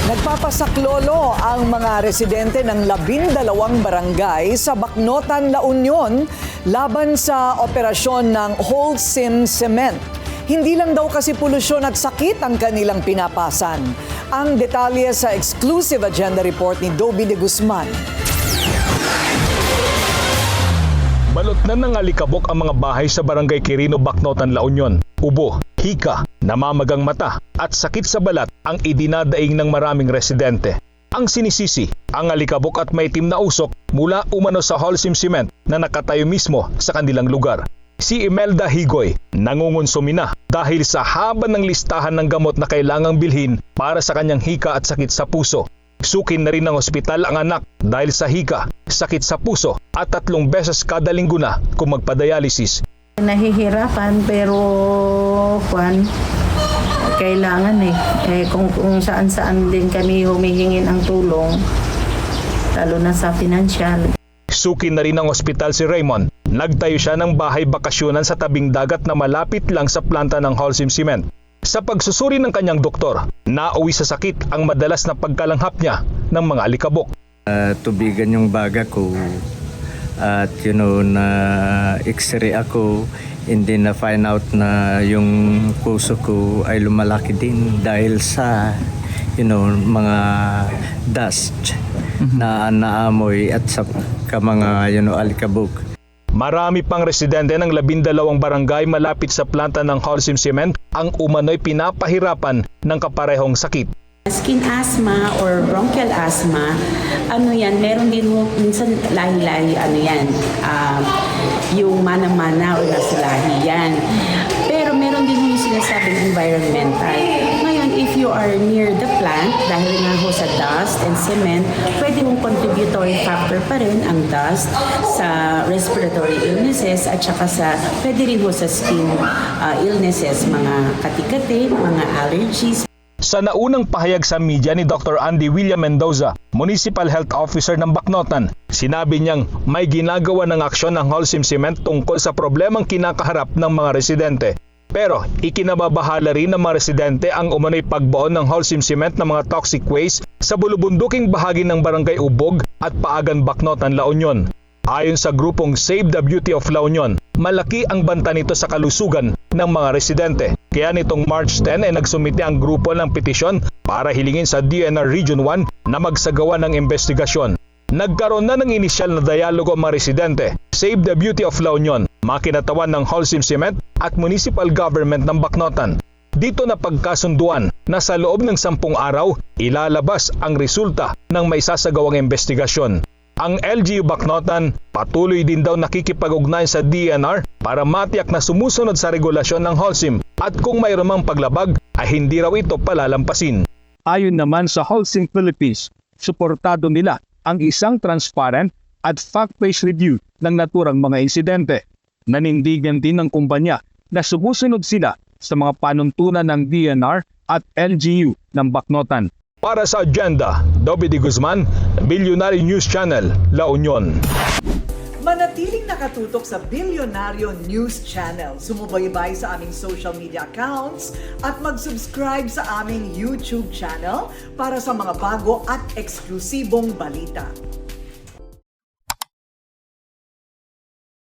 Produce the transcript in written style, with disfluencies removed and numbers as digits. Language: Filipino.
Nagpapasaklolo ang mga residente ng 12 barangay sa Bacnotan, La Union laban sa operasyon ng Holcim Cement. Hindi lang daw kasi polusyon at sakit ang kanilang pinapasan. Ang detalye sa exclusive agenda report ni Dobby de Guzman. Balot na ng alikabok ang mga bahay sa Barangay Quirino, Bacnotan, La Union. Ubo, hika, namamagang mata at sakit sa balat ang idinadaing ng maraming residente. Ang sinisisi, ang alikabok at maitim na usok mula umano sa Holcim Cement na nakatayo mismo sa kanilang lugar. Si Imelda Higoy nangungonsumi na dahil sa haba ng listahan ng gamot na kailangang bilhin para sa kanyang hika at sakit sa puso. Sukin na rin ng ospital ang anak dahil sa hika, sakit sa puso at 3 beses kada linggo na kung magpa-dialysis. Nahihirapan pero kailangan kung saan-saan din kami humihingin ang tulong, lalo na sa financial. Sukin na rin ng ospital si Raymond. Nagtayo siya ng bahay bakasyonan sa tabing dagat na malapit lang sa planta ng Holcim Cement. Sa pagsusuri ng kanyang doktor, nauwi sa sakit ang madalas na pagkalanghap niya ng mga alikabok. Tubigan yung baga ko at na x-ray ako, hindi na find out na yung puso ko ay lumalaki din dahil sa mga dust na naamoy at sa mga alikabok. Marami pang residente ng 12 barangay malapit sa planta ng Holcim Cement ang umano'y pinapahirapan ng kaparehong sakit. Skin asthma or bronchial asthma, meron din minsan lahi-lahi, yung mana-mana o nasa lahi yan. Pero meron din yung sinasabing environmental. Ngayon, if you are near the plant, dahil nga ho sa dust and cement, pwede mong contributory factor pa rin ang dust sa respiratory illnesses at saka pwede rin ho sa skin illnesses, mga katikate, mga allergies. Sa naunang pahayag sa media ni Dr. Andy William Mendoza, Municipal Health Officer ng Bacnotan, sinabi niyang may ginagawa ng aksyon ng Holcim Cement tungkol sa problemang kinakaharap ng mga residente. Pero ikinababahala rin ng mga residente ang umano'y pagbaon ng Holcim Cement ng mga toxic waste sa bulubunduking bahagi ng Barangay Ubog at Paagan, Bacnotan, La Union. Ayon sa grupong Save the Beauty of La Union, malaki ang banta nito sa kalusugan ng mga residente. Kaya nitong March 10 ay nagsumite ang grupo ng petisyon para hilingin sa DNR Region 1 na magsagawa ng investigasyon. Nagkaroon na ng inisyal na dialogo ang mga residente, Save the Beauty of La Union, makinatawan ng Holcim Cement at Municipal Government ng Bacnotan. Dito na pagkasunduan na sa loob ng 10 araw, ilalabas ang resulta ng may sasagawang investigasyon. Ang LGU Bacnotan patuloy din daw nakikipag-ugnayan sa DNR para matiyak na sumusunod sa regulasyon ng Holcim at kung mayroon mang paglabag ay hindi raw ito palalampasin. Ayon naman sa Holcim Philippines, suportado nila ang isang transparent at fact-based review ng naturang mga insidente. Nanindigan din ng kumpanya na sumusunod sila sa mga panuntunan ng DNR at LGU ng Bacnotan. Para sa agenda, Dobby de Guzman, Billionaire News Channel, La Union. Manatiling nakatutok sa Billionario News Channel. Sumubaybay sa aming social media accounts at mag-subscribe sa aming YouTube channel para sa mga bago at eksklusibong balita.